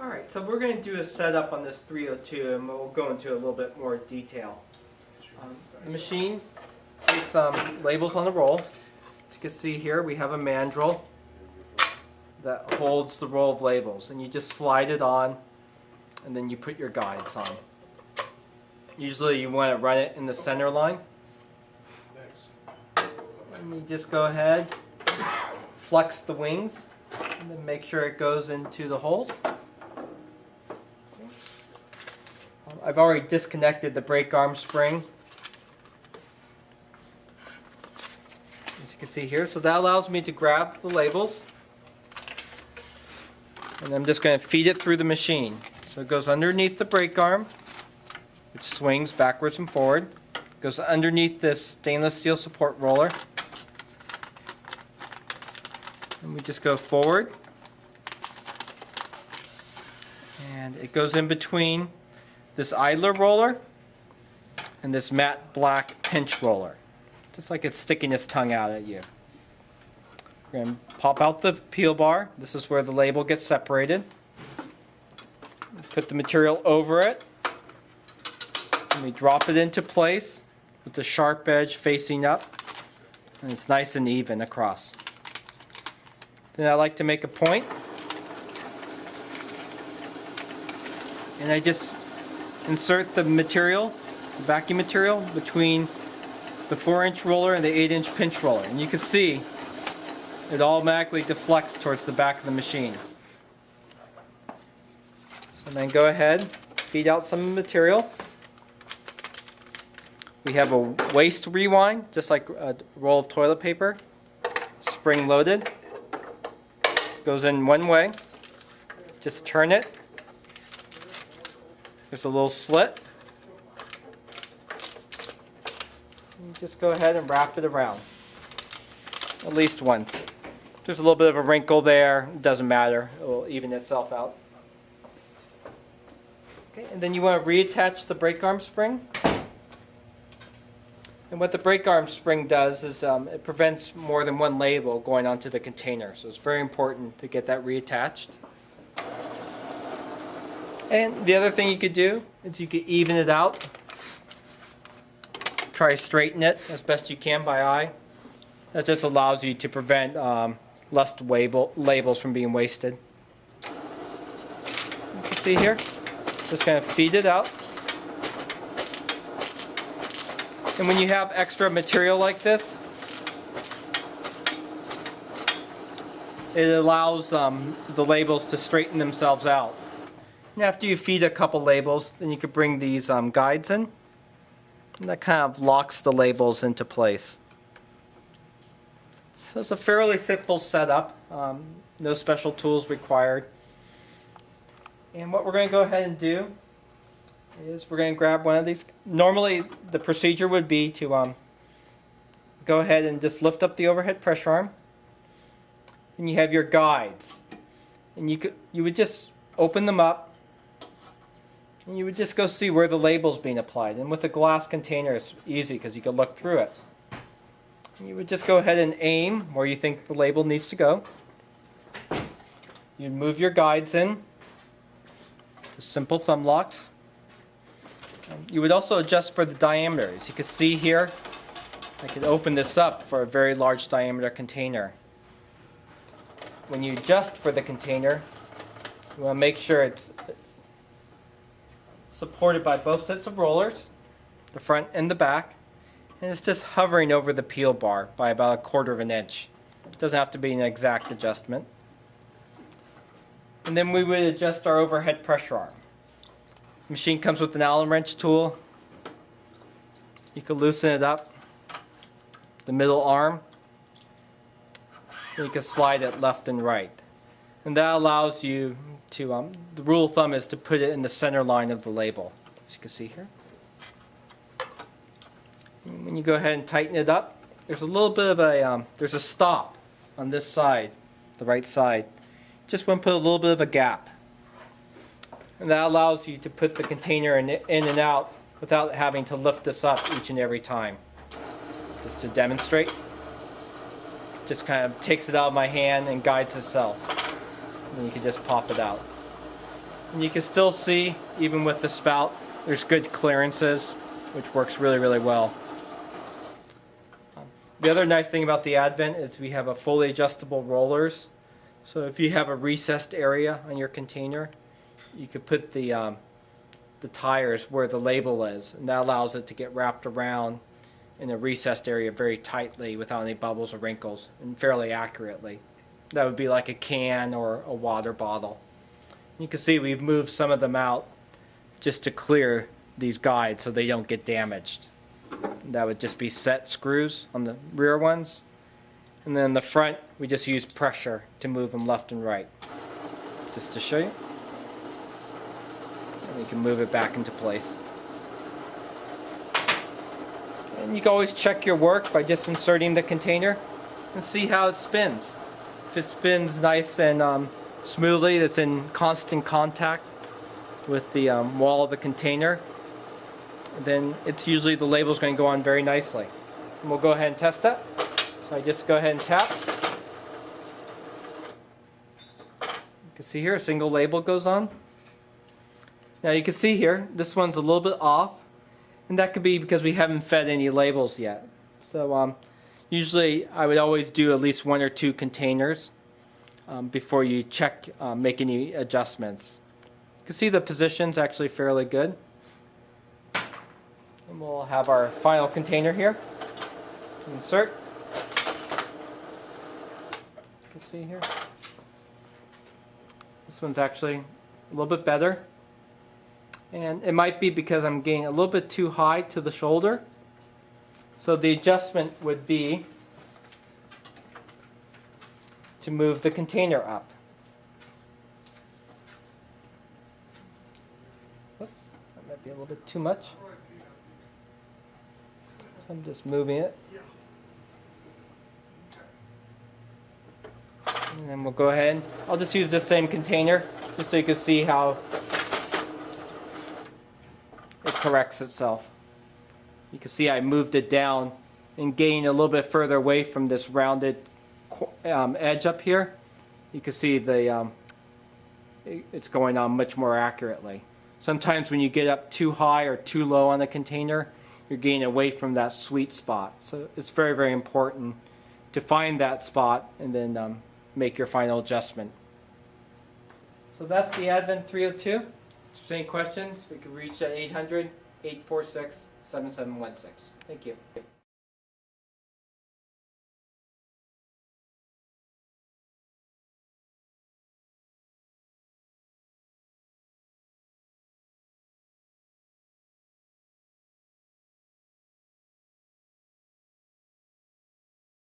Alright, so we're going to do a setup on this 302 and we'll go into a little bit more detail. The machine takes labels on the roll. As you can see here, we have a mandrel that holds the roll of labels, and you just slide it on and then you put your guides on. Usually you want to run it in the center line. And you just go ahead, flex the wings, and then make sure it goes into the holes. I've already disconnected the brake arm spring, as you can see here. So that allows me to grab the labels, and I'm just going to feed it through the machine. So it goes underneath the brake arm, which swings backwards and forward. It goes underneath this stainless steel support roller. And we just go forward. And it goes in between this idler roller and this matte black pinch roller. Just like it's sticking its tongue out at you. We're going to pop out the peel bar. This is where the label gets separated. Put the material over it. And we drop it into place with the sharp edge facing up. And it's nice and even across. Then I like to make a point. And I just insert the material, the vacuum material, between the 4-inch roller and the 8-inch pinch roller. And you can see it automatically deflects towards the back of the machine. So then go ahead, feed out some material. We have a waste rewind, just like a roll of toilet paper, spring loaded. Goes in one way. Just turn it. There's a little slit. You just go ahead and wrap it around. At least once. There's a little bit of a wrinkle there. It doesn't matter. It will even itself out. Okay, and then you want to reattach the brake arm spring. And what the brake arm spring does is it prevents more than one label going onto the container. So it's very important to get that reattached. And the other thing you could do is you could even it out. Try to straighten it as best you can by eye. That just allows you to prevent lust labels from being wasted. You can see here, just going to feed it out. And when you have extra material like this, it allows the labels to straighten themselves out. And after you feed a couple labels, then you could bring these guides in. And that kind of locks the labels into place. So it's a fairly simple setup. No special tools required. And what we're going to go ahead and do is we're going to grab one of these. Normally the procedure would be to go ahead and just lift up the overhead pressure arm. And you have your guides. And you would just open them up. And you would just go see where the label's being applied. And with a glass container, it's easy because you can look through it. And you would just go ahead and aim where you think the label needs to go. You'd move your guides in. Just simple thumb locks. You would also adjust for the diameter. As you can see here, I could open this up for a very large diameter container. When you adjust for the container, you want to make sure it's supported by both sets of rollers, the front and the back, and it's just hovering over the peel bar by about 1/4 of an inch. It doesn't have to be an exact adjustment. And then we would adjust our overhead pressure arm. The machine comes with an Allen wrench tool. You can loosen it up, the middle arm, and you can slide it left and right. And that allows you to, the rule of thumb is to put it in the center line of the label, as you can see here. And when you go ahead and tighten it up, there's a little bit of a, there's a stop on this side, the right side. Just want to put a little bit of a gap. And that allows you to put the container in and out without having to lift this up each and every time. Just to demonstrate. Just kind of takes it out of my hand and guides itself. And you can just pop it out. And you can still see, even with the spout, there's good clearances, which works really, really well. The other nice thing about the Advent is we have a fully adjustable rollers. So if you have a recessed area on your container, you could put the tires where the label is, and that allows it to get wrapped around in a recessed area very tightly without any bubbles or wrinkles, and fairly accurately. That would be like a can or a water bottle. You can see we've moved some of them out just to clear these guides so they don't get damaged. That would just be set screws on the rear ones. And then the front, we just use pressure to move them left and right. Just to show you. And you can move it back into place. And you can always check your work by just inserting the container and see how it spins. If it spins nice and smoothly, that's in constant contact with the wall of the container, then it's usually the label's going to go on very nicely. And we'll go ahead and test that. So I just go ahead and tap. You can see here a single label goes on. Now you can see here this one's a little bit off, and that could be because we haven't fed any labels yet. So usually I would always do at least 1 or 2 containers before you check, make any adjustments. You can see the position's actually fairly good. And we'll have our final container here. Insert. You can see here. This one's actually a little bit better. And it might be because I'm getting a little bit too high to the shoulder. So the adjustment would be to move the container up. Oops, that might be a little bit too much. So I'm just moving it. And then we'll go ahead. I'll just use the same container just so you can see how it corrects itself. You can see I moved it down and getting a little bit further away from this rounded edge up here. You can see it's going on much more accurately. Sometimes when you get up too high or too low on the container, you're getting away from that sweet spot. So it's very, very important to find that spot and then make your final adjustment. So that's the Advent 302. If there's any questions, we can reach at 800-846-7716. Thank you.